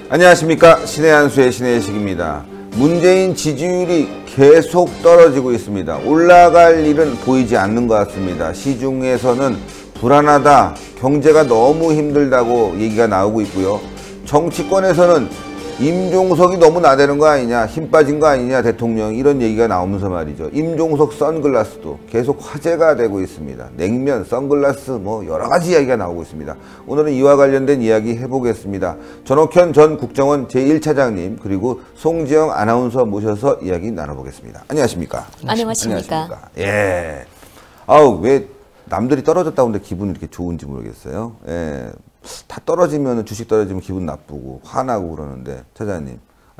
안녕하십니까. 신의 한수의 신의 식입니다. 문재인 지지율이 계속 떨어지고 있습니다. 올라갈 일은 보이지 않는 것 같습니다. 시중에서는 불안하다, 경제가 너무 힘들다고 얘기가 나오고 있고요. 정치권에서는 임종석이 너무 나대는 거 아니냐, 힘 빠진 거 아니냐 대통령, 이런 얘기가 나오면서 말이죠. 임종석 선글라스도 계속 화제가 되고 있습니다. 냉면, 선글라스 뭐 여러 가지 이야기가 나오고 있습니다. 오늘은 이와 관련된 이야기 해보겠습니다. 전옥현 전 국정원 제1차장님 그리고 송지영 아나운서 모셔서 이야기 나눠보겠습니다. 안녕하십니까? 안녕하십니까? 예. 아우, 왜 남들이 떨어졌다고 하는데 기분이 이렇게 좋은지 모르겠어요. 예. 다 떨어지면, 주식 떨어지면 기분 나쁘고 화나고 그러는데 차장님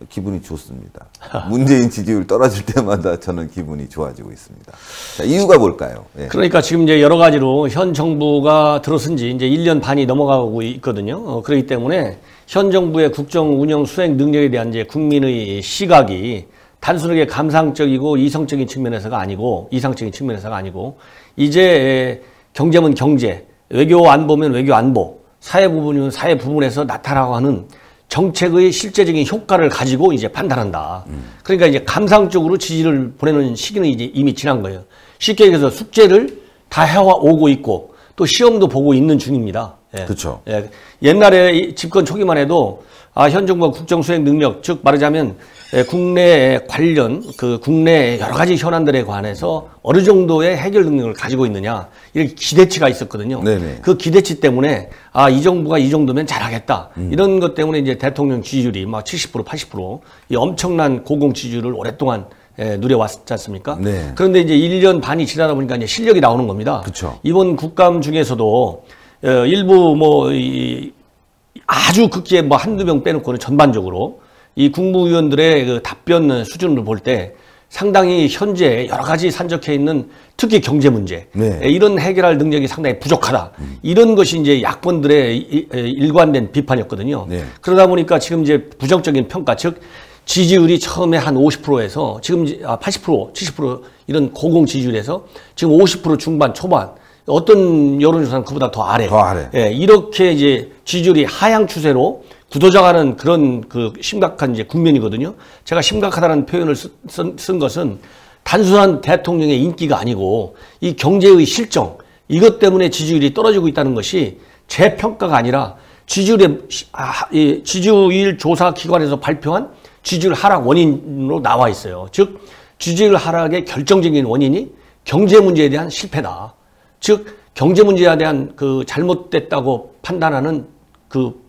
기분이 좋습니다. 문재인 지지율 떨어질 때마다 저는 기분이 좋아지고 있습니다. 자, 이유가 뭘까요? 예. 그러니까 지금 이제 여러 가지로 현 정부가 들어선 지 이제 1년 반이 넘어가고 있거든요. 그렇기 때문에 현 정부의 국정 운영 수행 능력에 대한 이제 국민의 시각이 단순하게 감상적이고 이성적인 측면에서가 아니고, 이상적인 측면에서가 아니고, 이제 경제면 경제, 외교 안보면 외교 안보, 사회 부분이면 사회 부분에서 나타나고 하는 정책의 실제적인 효과를 가지고 이제 판단한다. 그러니까 이제 감상적으로 지지를 보내는 시기는 이제 이미 지난 거예요. 쉽게 얘기해서 숙제를 다 해오고 있고 또 시험도 보고 있는 중입니다. 예. 그렇죠. 예. 옛날에 집권 초기만 해도 현 정부가 국정 수행 능력, 즉 말하자면 국내 관련 국내 여러 가지 현안들에 관해서 어느 정도의 해결 능력을 가지고 있느냐, 이렇게 기대치가 있었거든요. 네네. 그 기대치 때문에 이 정부가 이 정도면 잘하겠다, 이런 것 때문에 이제 대통령 지지율이 막 70%, 80% 이 엄청난 고공 지지율을 오랫동안 누려왔지 않습니까? 네. 그런데 이제 1년 반이 지나다 보니까 이제 실력이 나오는 겁니다. 그쵸. 이번 국감 중에서도 일부 아주 극기에 한두 명 빼놓고는 전반적으로 이 국무위원들의 그 답변 수준을 볼 때 상당히 현재 여러 가지 산적해 있는 특히 경제 문제, 네. 이런 해결할 능력이 상당히 부족하다. 이런 것이 이제 야권들의 일관된 비판이었거든요. 네. 그러다 보니까 지금 이제 부정적인 평가, 즉 지지율이 처음에 한 50%에서 지금 80%, 70% 이런 고공 지지율에서 지금 50% 중반, 초반, 어떤 여론조사는 그보다 더 아래. 예, 이렇게 이제 지지율이 하향 추세로 굳어져가는 그런 심각한 이제 국면이거든요. 제가 심각하다는 표현을 쓴 것은 단순한 대통령의 인기가 아니고 이 경제의 실정, 이것 때문에 지지율이 떨어지고 있다는 것이 제 평가가 아니라 지지율 조사 기관에서 발표한 지지율 하락 원인으로 나와 있어요. 즉 지지율 하락의 결정적인 원인이 경제 문제에 대한 실패다. 즉 경제 문제에 대한 잘못됐다고 판단하는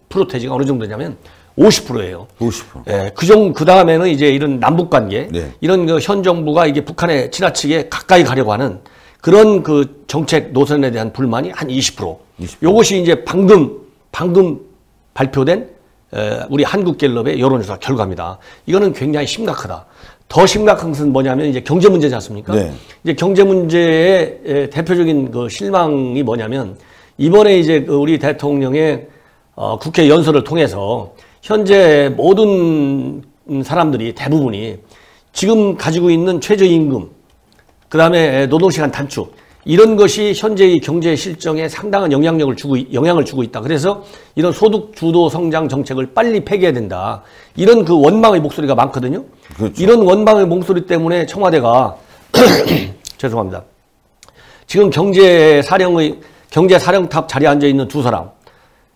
프로테지가 어느 정도냐면 50%예요. 50%. 예, 그 다음에는 이제 이런 남북 관계, 네. 이런 현 정부가 이게 북한에 지나치게 가까이 가려고 하는 그런 정책 노선에 대한 불만이 한 20%. 요것이 이제 방금 발표된 우리 한국갤럽의 여론조사 결과입니다. 이거는 굉장히 심각하다. 더 심각한 것은 뭐냐면 이제 경제 문제지 않습니까? 네. 이제 경제 문제의 대표적인 실망이 뭐냐면 이번에 이제 우리 대통령의 국회 연설을 통해서 현재 모든 사람들이 대부분이 지금 가지고 있는 최저임금, 그 다음에 노동시간 단축, 이런 것이 현재의 경제 실정에 상당한 영향을 주고 있다. 그래서 이런 소득 주도 성장 정책을 빨리 폐기해야 된다. 이런 원망의 목소리가 많거든요. 그렇죠. 이런 원망의 목소리 때문에 청와대가 죄송합니다. 지금 경제사령탑 자리에 앉아 있는 두 사람,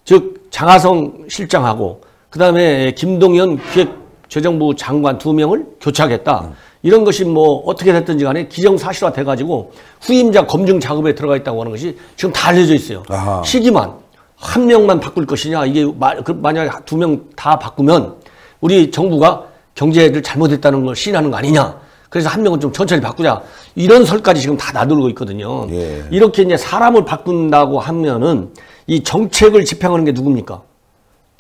즉 장하성 실장하고 그 다음에 김동연 기획재정부 장관 2명을 교체하겠다. 이런 것이 어떻게 됐든지 간에 기정사실화 돼가지고 후임자 검증 작업에 들어가 있다고 하는 것이 지금 다 알려져 있어요. 아하. 시기만 한 명만 바꿀 것이냐, 이게 만약에 2명 다 바꾸면 우리 정부가 경제를 잘못했다는 걸 시인하는 거 아니냐. 그래서 한 명은 좀 천천히 바꾸자. 이런 설까지 지금 다 나돌고 있거든요. 예. 이렇게 이제 사람을 바꾼다고 하면은 이 정책을 집행하는 게 누굽니까?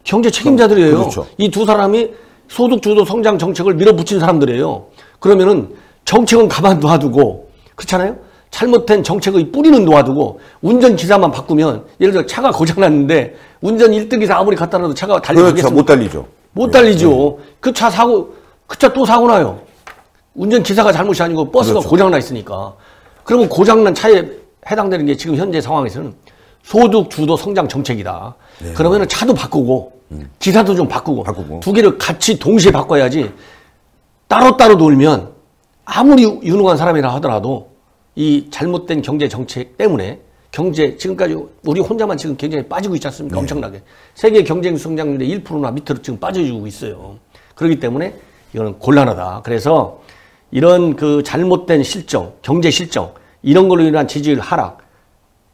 경제 책임자들이에요. 그렇죠. 이 두 사람이 소득주도 성장 정책을 밀어붙인 사람들이에요. 그러면은 정책은 가만 놔두고, 그렇잖아요? 잘못된 정책의 뿌리는 놓아두고 운전기사만 바꾸면, 예를 들어 차가 고장났는데 운전 1등기사 아무리 갖다 놔도 차가 달리겠습니까? 그렇죠. 못 달리죠. 못 달리죠. 그 차 또 사고 나요. 운전기사가 잘못이 아니고 버스가 그렇죠. 고장나 있으니까. 그러면 고장난 차에 해당되는 게 지금 현재 상황에서는 소득 주도 성장 정책이다. 네. 그러면은 차도 바꾸고 기사도 좀 바꾸고, 바꾸고. 두 개를 같이 동시에 바꿔야지 따로따로 놀면 아무리 유능한 사람이라 하더라도 이 잘못된 경제 정책 때문에 경제 지금까지 우리 혼자만 지금 굉장히 빠지고 있지 않습니까? 엄청나게. 세계 경쟁 성장률의 1%나 밑으로 지금 빠져주고 있어요. 그렇기 때문에 이거는 곤란하다. 그래서 이런 그 잘못된 실정, 경제 실정, 이런 걸로 인한 지지율 하락,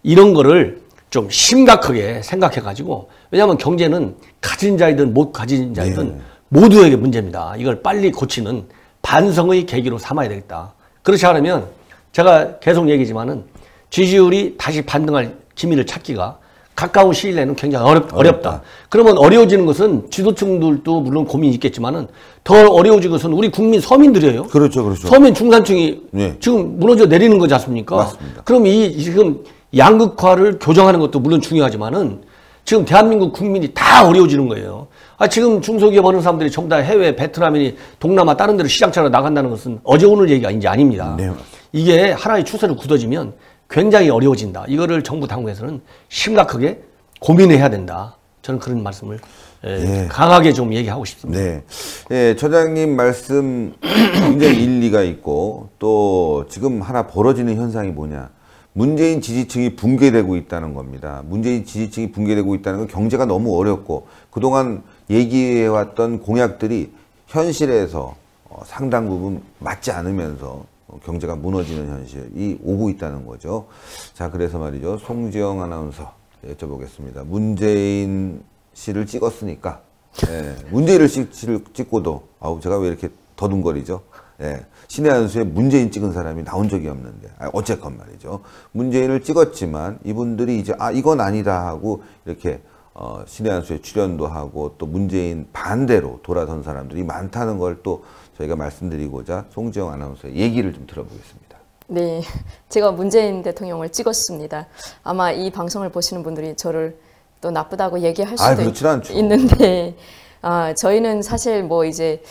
이런 거를 좀 심각하게 생각해 가지고, 왜냐하면 경제는 가진 자이든 못 가진 자이든 모두에게 문제입니다. 이걸 빨리 고치는 반성의 계기로 삼아야 되겠다. 그렇지 않으면 제가 계속 얘기지만은 지지율이 다시 반등할 기미를 찾기가 가까운 시일 내는 굉장히 어렵다. 그러면 어려워지는 것은 지도층들도 물론 고민이 있겠지만은 더 어려워진 것은 우리 국민 서민들이에요. 그렇죠, 그렇죠. 서민 중산층이 네. 지금 무너져 내리는 거지 않습니까? 맞습니다. 그럼 이 지금 양극화를 교정하는 것도 물론 중요하지만은 지금 대한민국 국민이 다 어려워지는 거예요. 지금 중소기업 하는 사람들이 전부 다 해외, 베트남이니 동남아 다른 데로 시장처럼 나간다는 것은 어제 오늘 얘기가 이제 아닙니다. 네. 이게 하나의 추세로 굳어지면 굉장히 어려워진다. 이거를 정부 당국에서는 심각하게 고민해야 된다. 저는 그런 말씀을 강하게 좀 얘기하고 싶습니다. 네. 예, 처장님 말씀 굉장히 일리가 있고, 또 지금 하나 벌어지는 현상이 뭐냐. 문재인 지지층이 붕괴되고 있다는 겁니다. 문재인 지지층이 붕괴되고 있다는 건 경제가 너무 어렵고, 그동안 얘기해왔던 공약들이 현실에서 상당 부분 맞지 않으면서 경제가 무너지는 현실이 오고 있다는 거죠. 자, 그래서 말이죠. 송지영 아나운서 여쭤보겠습니다. 문재인 씨를 찍었으니까, 문재인 씨를 찍고도, 제가 왜 이렇게 더듬거리죠? 신의 한 수에 문재인 찍은 사람이 나온 적이 없는데, 어쨌건 말이죠. 문재인을 찍었지만 이분들이 이제, 이건 아니다 하고 이렇게, 신의 한 수에 출연도 하고 또 문재인 반대로 돌아선 사람들이 많다는 걸 또 저희가 말씀드리고자 송지영 아나운서의 얘기를 좀 들어보겠습니다. 네, 제가 문재인 대통령을 찍었습니다. 아마 이 방송을 보시는 분들이 저를 또 나쁘다고 얘기할 수도 있는데, 저희는 사실 뭐 이제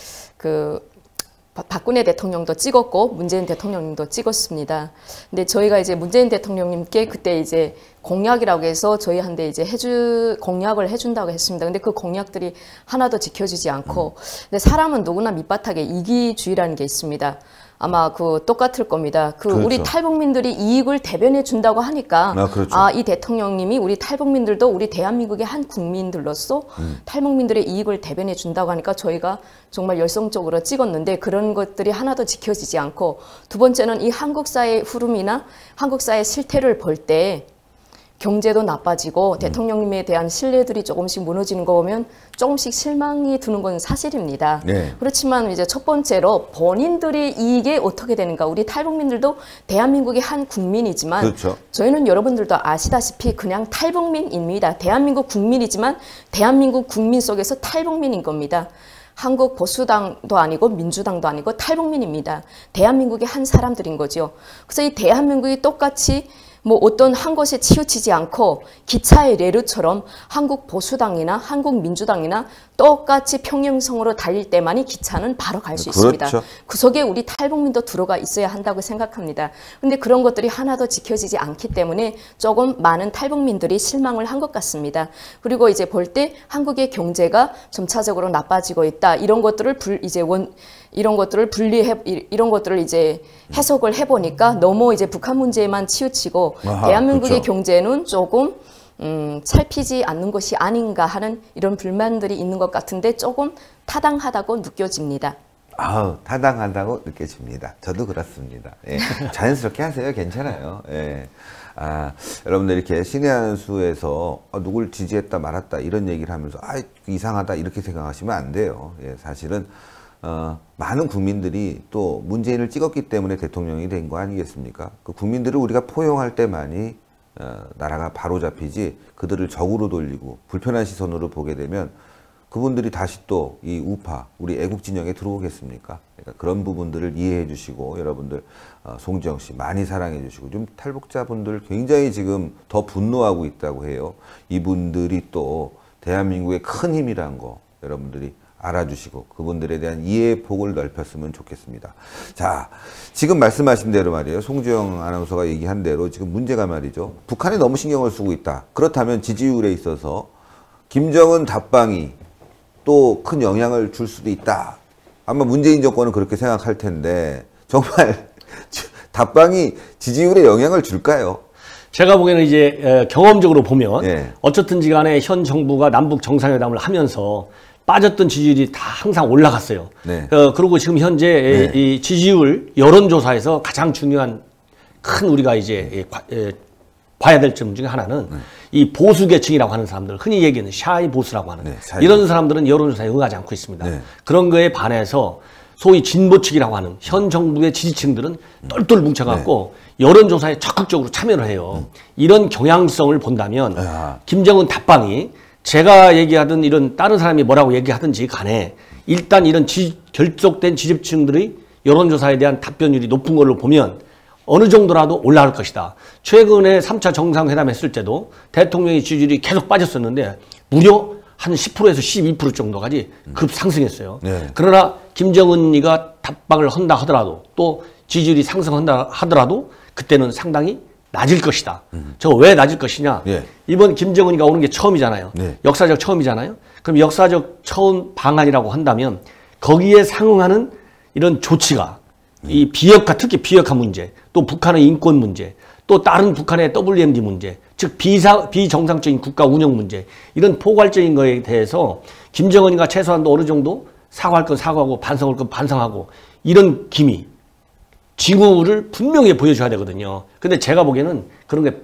박근혜 대통령도 찍었고 문재인 대통령님도 찍었습니다. 근데 저희가 이제 문재인 대통령님께 그때 이제 공약이라고 해서 저희한테 이제 공약을 해준다고 했습니다. 근데 그 공약들이 하나도 지켜지지 않고, 근데 사람은 누구나 밑바닥에 이기주의라는 게 있습니다. 아마 똑같을 겁니다. 그렇죠. 우리 탈북민들이 이익을 대변해 준다고 하니까, 그렇죠. 이 대통령님이 우리 탈북민들도 우리 대한민국의 한 국민들로서 탈북민들의 이익을 대변해 준다고 하니까 저희가 정말 열성적으로 찍었는데, 그런 것들이 하나도 지켜지지 않고, 두 번째는 이 한국 사회의 흐름이나 한국 사회의 실태를 볼 때 경제도 나빠지고 대통령님에 대한 신뢰들이 조금씩 무너지는 거 보면 조금씩 실망이 드는 건 사실입니다. 네. 그렇지만 이제 첫 번째로 본인들이 이익에 어떻게 되는가. 우리 탈북민들도 대한민국의 한 국민이지만, 그렇죠. 저희는 여러분들도 아시다시피 그냥 탈북민입니다. 대한민국 국민이지만 대한민국 국민 속에서 탈북민인 겁니다. 한국 보수당도 아니고 민주당도 아니고 탈북민입니다. 대한민국의 한 사람들인 거죠. 그래서 이 대한민국이 똑같이 뭐 어떤 한 것에 치우치지 않고 기차의 레르처럼 한국 보수당이나 한국 민주당이나 똑같이 평행성으로 달릴 때만이 기차는 바로 갈 수 있습니다. 그렇죠. 그 속에 우리 탈북민도 들어가 있어야 한다고 생각합니다. 근데 그런 것들이 하나도 지켜지지 않기 때문에 조금 많은 탈북민들이 실망을 한 것 같습니다. 그리고 이제 볼 때 한국의 경제가 점차적으로 나빠지고 있다. 이런 것들을 이런 것들을 이제 해석을 해보니까 너무 이제 북한 문제에만 치우치고 대한민국의 그렇죠. 경제는 조금 살피지 않는 것이 아닌가 하는 이런 불만들이 있는 것 같은데 조금 타당하다고 느껴집니다. 타당하다고 느껴집니다. 저도 그렇습니다. 자연스럽게 하세요. 괜찮아요. 여러분들 이렇게 신의 한 수에서 누굴 지지했다 말았다 이런 얘기를 하면서 이상하다 이렇게 생각하시면 안 돼요. 사실은 많은 국민들이 또 문재인을 찍었기 때문에 대통령이 된 거 아니겠습니까? 그 국민들을 우리가 포용할 때만이 나라가 바로 잡히지, 그들을 적으로 돌리고 불편한 시선으로 보게 되면 그분들이 다시 또 이 우파, 우리 애국 진영에 들어오겠습니까? 그러니까 그런 부분들을 이해해 주시고, 여러분들 송지영 씨 많이 사랑해 주시고, 좀 탈북자분들 굉장히 지금 더 분노하고 있다고 해요. 이분들이 또 대한민국의 큰 힘이란 거 여러분들이 알아주시고 그분들에 대한 이해의 폭을 넓혔으면 좋겠습니다. 자, 지금 말씀하신 대로 말이에요. 송지영 아나운서가 얘기한 대로 지금 문제가 말이죠. 북한에 너무 신경을 쓰고 있다. 그렇다면 지지율에 있어서 김정은 답방이 또 큰 영향을 줄 수도 있다. 아마 문재인 정권은 그렇게 생각할 텐데 정말 답방이 지지율에 영향을 줄까요? 제가 보기에는 이제 경험적으로 보면 예. 어쨌든지 간에 현 정부가 남북 정상회담을 하면서 빠졌던 지지율이 다 항상 올라갔어요. 네. 그리고 지금 현재 네. 이 지지율 여론조사에서 가장 중요한 큰 우리가 이제 봐야 될 점 중에 하나는 이 보수 계층이라고 하는 사람들, 흔히 얘기하는 샤이 보수라고 하는 네, 샤이 이런 사람들은 여론조사에 응하지 않고 있습니다. 네. 그런 거에 반해서 소위 진보 측이라고 하는 현 정부의 지지층들은 똘똘 뭉쳐갖고 여론조사에 적극적으로 참여를 해요. 이런 경향성을 본다면 야. 김정은 답방이 제가 얘기하든 이런 다른 사람이 뭐라고 얘기하든지 간에 일단 이런 결속된 지지층들의 여론조사에 대한 답변율이 높은 걸로 보면 어느 정도라도 올라갈 것이다. 최근에 3차 정상회담 했을 때도 대통령의 지지율이 계속 빠졌었는데 무려 한 10%에서 12% 정도까지 급상승했어요. 네. 그러나 김정은이가 답방을 한다 하더라도 또 지지율이 상승한다 하더라도 그때는 상당히 낮을 것이다. 저거 왜 낮을 것이냐. 예. 이번 김정은이가 오는 게 처음이잖아요. 네. 역사적 처음이잖아요. 그럼 역사적 처음 방안이라고 한다면 거기에 상응하는 이런 조치가 이 비핵화, 특히 비핵화 문제, 또 북한의 인권 문제, 또 다른 북한의 WMD 문제, 즉 비정상적인 국가 운영 문제, 이런 포괄적인 거에 대해서 김정은이가 최소한도 어느 정도 사과할 건 사과하고 반성할 건 반성하고 이런 기미, 징후를 분명히 보여줘야 되거든요. 근데 제가 보기에는 그런 게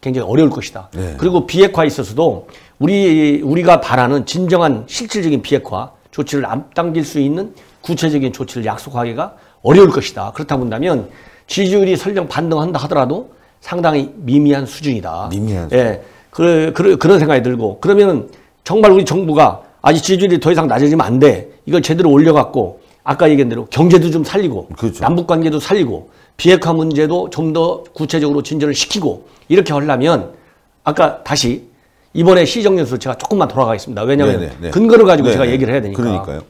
굉장히 어려울 것이다. 네. 그리고 비핵화에 있어서도 우리가 바라는 진정한 실질적인 비핵화 조치를 앞당길 수 있는 구체적인 조치를 약속하기가 어려울 것이다. 그렇다 본다면 지지율이 설령 반등한다 하더라도 상당히 미미한 수준이다. 미미한 예, 그런 생각이 들고 그러면 정말 우리 정부가 아직 지지율이 더 이상 낮아지면 안 돼. 이걸 제대로 올려갖고 아까 얘기한 대로 경제도 좀 살리고 그렇죠. 남북관계도 살리고 비핵화 문제도 좀 더 구체적으로 진전을 시키고 이렇게 하려면 아까 다시 이번에 시정연수 제가 조금만 돌아가겠습니다. 왜냐하면 네네. 근거를 가지고 네네. 제가 얘기를 해야 되니까. 그러니까요.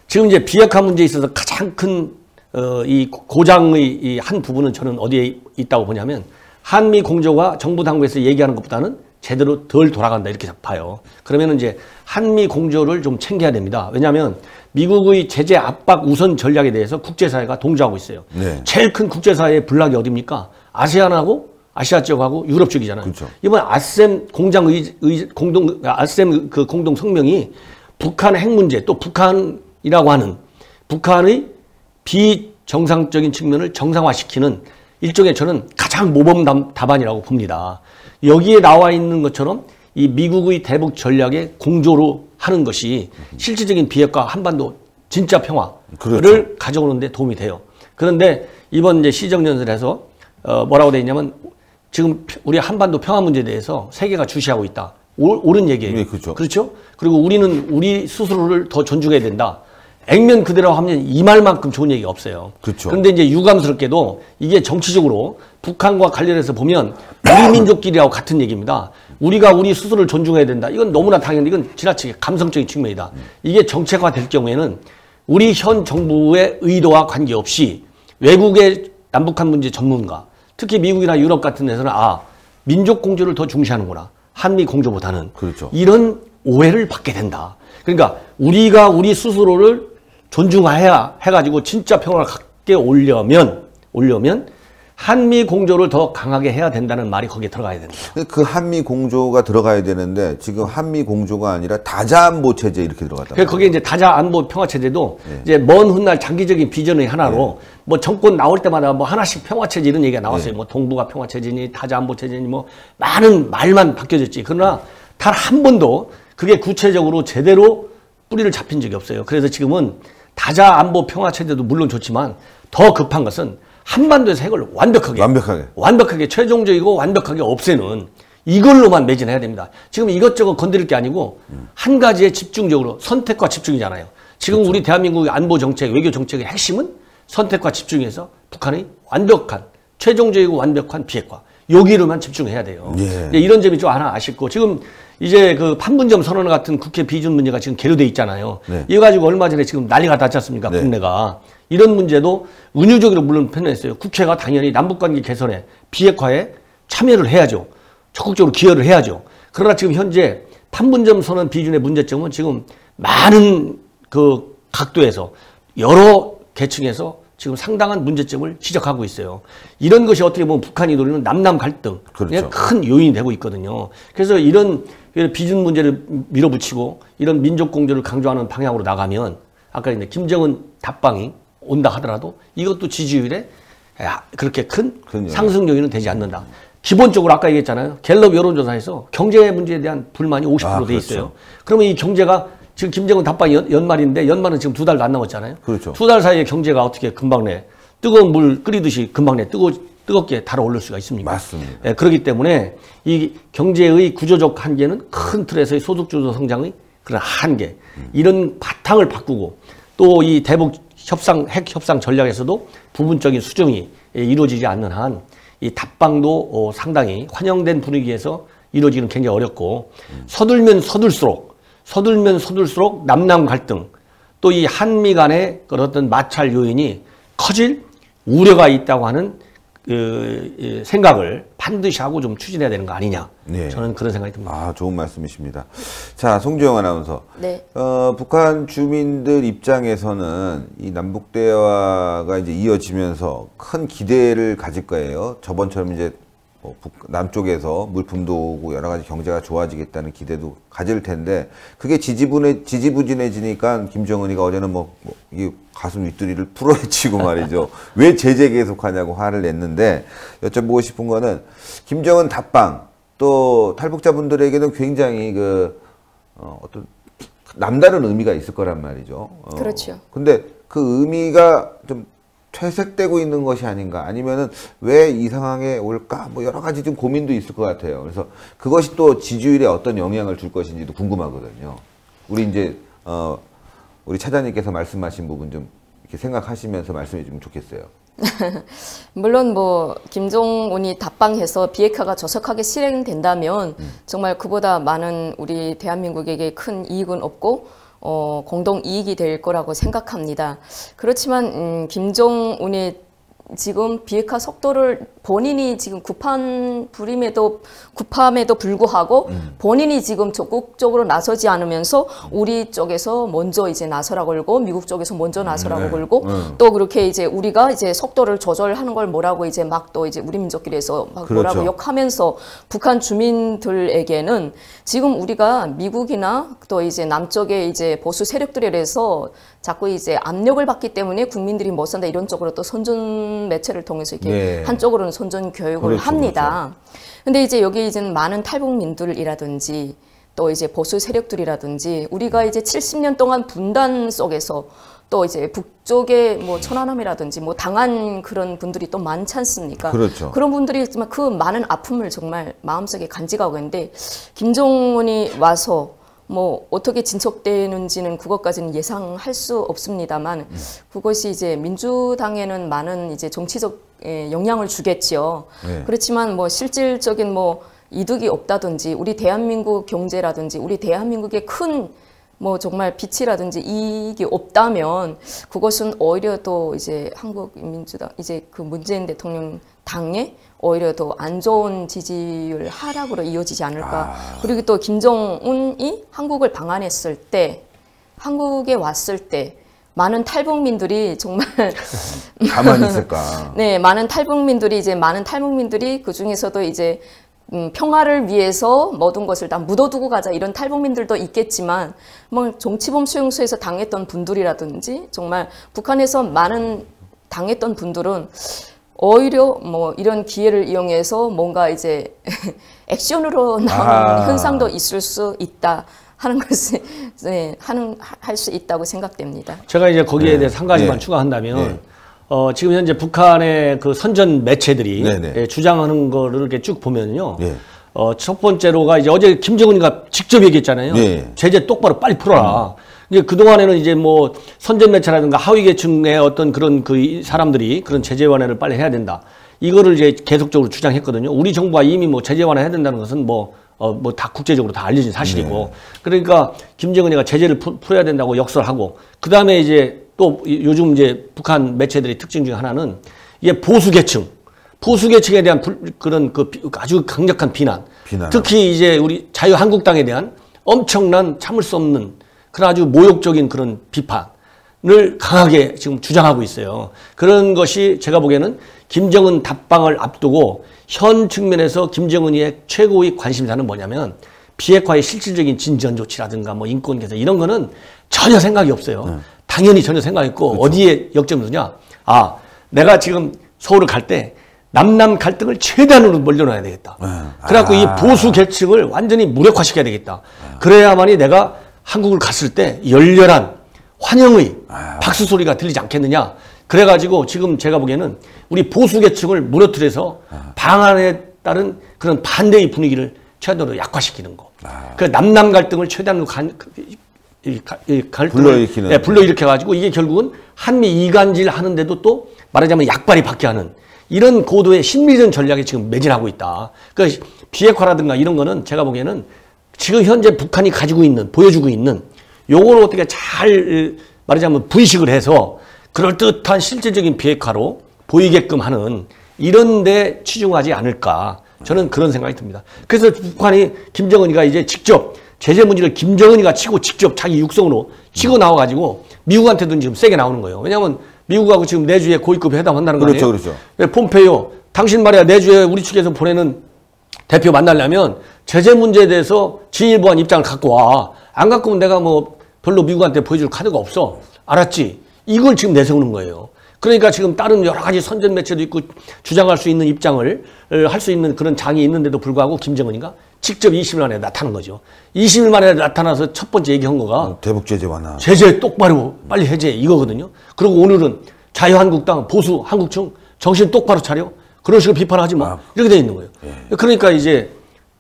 지금 이제 비핵화 문제에 있어서 가장 큰 이 고장의 이 한 부분은 저는 어디에 있다고 보냐면 한미 공조가 정부 당국에서 얘기하는 것보다는 제대로 덜 돌아간다 이렇게 봐요. 그러면 이제 한미 공조를 좀 챙겨야 됩니다. 왜냐하면 미국의 제재 압박 우선 전략에 대해서 국제사회가 동조하고 있어요. 네. 제일 큰 국제사회의 블락이 어디입니까? 아세안하고 아시아 쪽하고 유럽 쪽이잖아요. 그렇죠. 이번 아셈 아셈 그 공동 성명이 북한 핵 문제 또 북한이라고 하는 북한의 비정상적인 측면을 정상화시키는 일종의 저는 가장 모범 답안이라고 봅니다. 여기에 나와 있는 것처럼 이 미국의 대북 전략에 공조로 하는 것이 실질적인 비핵화 한반도 진짜 평화를 그렇죠. 가져오는 데 도움이 돼요. 그런데 이번 이제 시정연설에서 뭐라고 돼 있냐면 지금 우리 한반도 평화 문제에 대해서 세계가 주시하고 있다. 옳은 얘기예요. 네, 그렇죠. 그렇죠? 그리고 우리는 우리 스스로를 더 존중해야 된다. 액면 그대로 하면 이 말만큼 좋은 얘기가 없어요. 그렇죠. 그런데 이제 유감스럽게도 이게 정치적으로 북한과 관련해서 보면 우리 민족끼리하고 같은 얘기입니다. 우리가 우리 스스로를 존중해야 된다. 이건 너무나 당연히 이건 지나치게 감성적인 측면이다. 이게 정책화 될 경우에는 우리 현 정부의 의도와 관계없이 외국의 남북한 문제 전문가, 특히 미국이나 유럽 같은 데서는 민족 공조를 더 중시하는구나. 한미 공조보다는. 그렇죠. 이런 오해를 받게 된다. 그러니까 우리가 우리 스스로를 존중해야 해가지고 진짜 평화를 갖게 오려면 한미 공조를 더 강하게 해야 된다는 말이 거기에 들어가야 된다. 그 한미 공조가 들어가야 되는데 지금 한미 공조가 아니라 다자안보 체제 이렇게 들어갔다. 그래서 거기에 이제 다자 안보 평화 체제도 네. 이제 먼 훗날 장기적인 비전의 하나로 뭐 정권 나올 때마다 뭐 하나씩 평화 체제 이런 얘기가 나왔어요. 뭐 동북아 평화 체제니 다자 안보 체제니 뭐 많은 말만 바뀌어졌지. 그러나 단 한 번도 그게 구체적으로 제대로 뿌리를 잡힌 적이 없어요. 그래서 지금은 다자 안보 평화 체제도 물론 좋지만 더 급한 것은 한반도에서 핵을 완벽하게 최종적이고 완벽하게 없애는 이걸로만 매진해야 됩니다. 지금 이것저것 건드릴 게 아니고 한 가지에 집중적으로 선택과 집중이잖아요. 지금 그렇죠. 우리 대한민국의 안보 정책, 외교 정책의 핵심은 선택과 집중해서 북한의 완벽한 최종적이고 완벽한 비핵화 여기로만 집중해야 돼요. 예. 이런 점이 좀 하나 아쉽고 지금 이제 그 판문점 선언 같은 국회 비준 문제가 지금 계류돼 있잖아요. 네. 이거 가지고 얼마 전에 지금 난리가 났지 않습니까? 네. 국내가. 이런 문제도 은유적으로 물론 표현했어요. 국회가 당연히 남북관계 개선에 비핵화에 참여를 해야죠. 적극적으로 기여를 해야죠. 그러나 지금 현재 판문점 선언 비준의 문제점은 지금 많은 그 각도에서 여러 계층에서 지금 상당한 문제점을 지적하고 있어요. 이런 것이 어떻게 보면 북한이 노리는 남남 갈등의 그렇죠. 큰 요인이 되고 있거든요. 그래서 이런 비준 문제를 밀어붙이고 이런 민족 공조를 강조하는 방향으로 나가면 아까 이제 김정은 답방이 온다 하더라도 이것도 지지율에 그렇게 큰 상승 요인은 되지 않는다. 기본적으로 아까 얘기했잖아요. 갤럽 여론조사에서 경제 문제에 대한 불만이 50% 돼 있어요. 그렇죠. 그러면 이 경제가 지금 김정은 답방이 연말인데 연말은 지금 2달도 안 남았잖아요. 그렇죠. 2달 사이에 경제가 어떻게 금방 내 뜨거운 물 끓이듯이 금방 내 뜨겁게 달아오를 수가 있습니까? 맞습니다. 예, 그렇기 때문에 이 경제의 구조적 한계는 큰 틀에서의 소득주도 성장의 그런 한계 이런 바탕을 바꾸고 또 이 대북 협상 핵 협상 전략에서도 부분적인 수정이 이루어지지 않는 한 이 답방도 상당히 환영된 분위기에서 이루어지기는 굉장히 어렵고 서둘면 서둘수록 남남 갈등 또 이 한미 간의 그런 어떤 마찰 요인이 커질 우려가 있다고 하는 그 생각을 반드시 하고 좀 추진해야 되는 거 아니냐. 네. 저는 그런 생각이 듭니다. 아, 좋은 말씀이십니다. 자, 송주영 아나운서. 네. 북한 주민들 입장에서는 이 남북 대화가 이제 이어지면서 큰 기대를 가질 거예요. 저번처럼 이제 뭐 남쪽에서 물품도 오고 여러 가지 경제가 좋아지겠다는 기대도 가질 텐데 그게 지지부진해지니까 김정은이가 어제는 이 가슴 윗두리를 풀어헤치고 말이죠. 왜 제재 계속하냐고 화를 냈는데 여쭤보고 싶은 거는 김정은 답방 또 탈북자분들에게는 굉장히 어떤 남다른 의미가 있을 거란 말이죠. 그렇죠. 근데 그 의미가 좀 퇴색되고 있는 것이 아닌가 아니면은 왜 이 상황에 올까 뭐 여러 가지 좀 고민도 있을 것 같아요. 그래서 그것이 또 지지율에 어떤 영향을 줄 것인지도 궁금하거든요. 우리 이제 우리 차장님께서 말씀하신 부분 좀 이렇게 생각하시면서 말씀해 주면 좋겠어요. 물론 뭐 김정은이 답방해서 비핵화가 조속하게 실행된다면 정말 그보다 많은 우리 대한민국에게 큰 이익은 없고 공동 이익이 될 거라고 생각합니다. 그렇지만 김정은이 지금 비핵화 속도를 본인이 지금 급함에도 불구하고 본인이 지금 적극적으로 나서지 않으면서 우리 쪽에서 먼저 이제 나서라고 걸고 미국 쪽에서 먼저 나서라고 걸고 또 그렇게 이제 우리가 이제 속도를 조절하는 걸 뭐라고 이제 막 또 이제 우리 민족끼리에서 막 그렇죠. 뭐라고 욕하면서 북한 주민들에게는 지금 우리가 미국이나 또 이제 남쪽의 이제 보수 세력들에 대해서 자꾸 이제 압력을 받기 때문에 국민들이 못 산다 이런 쪽으로 또 선전 매체를 통해서 이렇게 네. 한쪽으로는 선전 교육을 그렇죠, 합니다. 근데 이제 여기 이제 많은 탈북민들이라든지 또 이제 보수 세력들이라든지 우리가 이제 70년 동안 분단 속에서 또 이제 북쪽의 뭐 천안함이라든지 뭐 당한 그런 분들이 또 많지 않습니까? 그렇죠. 그런 분들이 있지만 그 많은 아픔을 정말 마음속에 간직하고 있는데 김정은이 와서 뭐 어떻게 진척되는지는 그것까지는 예상할 수 없습니다만 그것이 이제 민주당에는 많은 이제 정치적 영향을 주겠지요. 네. 그렇지만 뭐 실질적인 뭐 이득이 없다든지 우리 대한민국 경제라든지 우리 대한민국의 큰 뭐 정말 빛이라든지 이익이 없다면 그것은 오히려 또 이제 한국민주당 이제 그 문재인 대통령 당에 오히려 더 안 좋은 지지율 하락으로 이어지지 않을까. 그리고 또 김정은이 한국을 방한했을 때 한국에 왔을 때 많은 탈북민들이 정말 가만히 있을까? 네, 많은 탈북민들이 그 중에서도 이제 평화를 위해서 모든 것을 다 묻어두고 가자 이런 탈북민들도 있겠지만 뭐 정치범 수용소에서 당했던 분들이라든지 정말 북한에서 많은 당했던 분들은 오히려 뭐 이런 기회를 이용해서 뭔가 이제 액션으로 나오는 현상도 있을 수 있다 하는 것을 할 수 있다고 생각됩니다. 제가 이제 거기에 대해서 한 가지만 추가한다면 지금 현재 북한의 그 선전 매체들이 주장하는 거를 이렇게 쭉 보면요. 첫 번째로가 이제 어제 김정은이가 직접 얘기했잖아요. 제재 똑바로 빨리 풀어라. 이게 그동안에는 이제 뭐 선전 매체라든가 하위 계층의 어떤 그런 그 사람들이 그런 제재 완화를 빨리 해야 된다. 이거를 이제 계속적으로 주장했거든요. 우리 정부가 이미 뭐 제재 완화해야 된다는 것은 뭐 다 국제적으로 다 알려진 사실이고. 그러니까 김정은이가 제재를 풀어야 된다고 역설하고 그 다음에 이제 또 요즘 이제 북한 매체들의 특징 중에 하나는 이게 보수계층에 대한 그런 그 아주 강력한 비난. 특히 이제 우리 자유한국당에 대한 엄청난 참을 수 없는 그런 아주 모욕적인 그런 비판을 강하게 지금 주장하고 있어요. 그런 것이 제가 보기에는 김정은 답방을 앞두고 현 측면에서 김정은이의 최고의 관심사는 뭐냐면 비핵화의 실질적인 진전 조치라든가 뭐 인권 개선 이런 거는 전혀 생각이 없어요. 당연히 전혀 생각이 없고 그렇죠. 어디에 역점을 두냐. 아, 내가 지금 서울을 갈 때 남남 갈등을 최대한으로 멀려놔야 되겠다. 그래갖고 이 보수 계층을 완전히 무력화시켜야 되겠다. 그래야만이 내가 한국을 갔을 때 열렬한 환영의 박수 소리가 들리지 않겠느냐. 그래가지고 지금 제가 보기에는 우리 보수 계층을 무너뜨려서 방안에 따른 그런 반대의 분위기를 최대한으로 약화시키는 거. 그 남남 갈등을 최대한으로 불러일으키는. 네, 불러일으켜가지고 이게 결국은 한미 이간질 하는데도 또 말하자면 약발이 받게 하는 이런 고도의 심리전 전략에 지금 매진하고 있다. 그 비핵화라든가 이런 거는 제가 보기에는 지금 현재 북한이 가지고 있는, 보여주고 있는 요걸 어떻게 잘 말하자면 분식을 해서 그럴듯한 실질적인 비핵화로 보이게끔 하는 이런 데 치중하지 않을까. 저는 그런 생각이 듭니다. 그래서 북한이 김정은이가 이제 직접 제재 문제를 김정은이가 치고 직접 자기 육성으로 치고 나와가지고 미국한테도 지금 세게 나오는 거예요. 왜냐하면 미국하고 지금 내주에 고위급 회담한다는 거예요. 그렇죠, 그렇죠. 네, 폼페이오, 당신 말이야 내주에 우리 측에서 보내는 대표 만나려면 제재 문제에 대해서 진일보한 입장을 갖고 와. 안 갖고 오면 내가 뭐 별로 미국한테 보여줄 카드가 없어. 알았지? 이걸 지금 내세우는 거예요. 그러니까 지금 다른 여러 가지 선전 매체도 있고 주장할 수 있는 입장을 할 수 있는 그런 장이 있는데도 불구하고 김정은이가 직접 20일 만에 나타난 거죠. 20일 만에 나타나서 첫 번째 얘기한 거가 대북 제재 완화. 제재 똑바로 빨리 해제 이거거든요. 그리고 오늘은 자유한국당 보수 한국층 정신 똑바로 차려. 그런 식으로 비판하지 마. 이렇게 돼 있는 거예요. 예. 그러니까 이제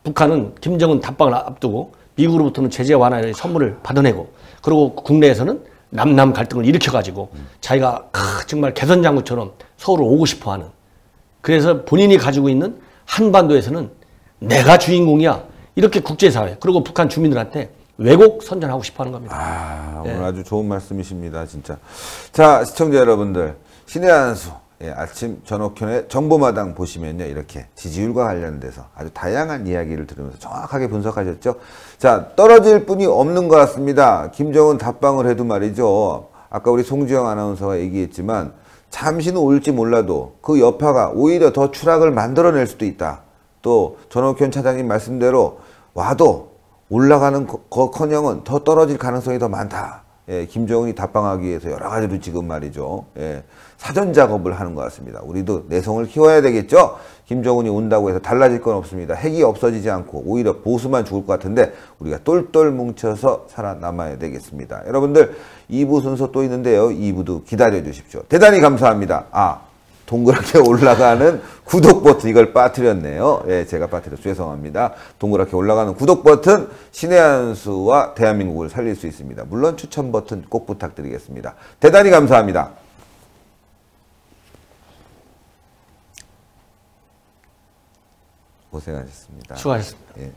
북한은 김정은 답방을 앞두고 미국으로부터는 제재 완화의 선물을 받아내고 그리고 국내에서는 남남 갈등을 일으켜가지고 자기가 정말 개선장구처럼 서울을 오고 싶어하는 그래서 본인이 가지고 있는 한반도에서는 내가 주인공이야 이렇게 국제사회 그리고 북한 주민들한테 왜곡 선전하고 싶어하는 겁니다. 오늘 아주 좋은 말씀이십니다. 진짜. 자, 시청자 여러분들 신의 한수 아침 전옥현의 정보마당 보시면요 이렇게 지지율과 관련돼서 아주 다양한 이야기를 들으면서 정확하게 분석하셨죠. 자, 떨어질 분이 없는 것 같습니다. 김정은 답방을 해도 말이죠. 아까 우리 송지영 아나운서가 얘기했지만 잠시는 올지 몰라도 그 여파가 오히려 더 추락을 만들어낼 수도 있다. 또 전옥현 차장님 말씀대로 와도 올라가는 커녕은 더 떨어질 가능성이 더 많다. 예, 김정은이 답방하기 위해서 여러 가지로 지금 말이죠. 예, 사전 작업을 하는 것 같습니다. 우리도 내성을 키워야 되겠죠. 김정은이 온다고 해서 달라질 건 없습니다. 핵이 없어지지 않고 오히려 보수만 죽을 것 같은데 우리가 똘똘 뭉쳐서 살아남아야 되겠습니다. 여러분들 2부 순서 또 있는데요. 2부도 기다려 주십시오. 대단히 감사합니다. 동그랗게 올라가는 구독 버튼 이걸 빠뜨렸네요. 예, 제가 빠뜨려서 죄송합니다. 동그랗게 올라가는 구독 버튼 신의 한수와 대한민국을 살릴 수 있습니다. 물론 추천 버튼 꼭 부탁드리겠습니다. 대단히 감사합니다. 고생하셨습니다. 수고하셨습니다. 예.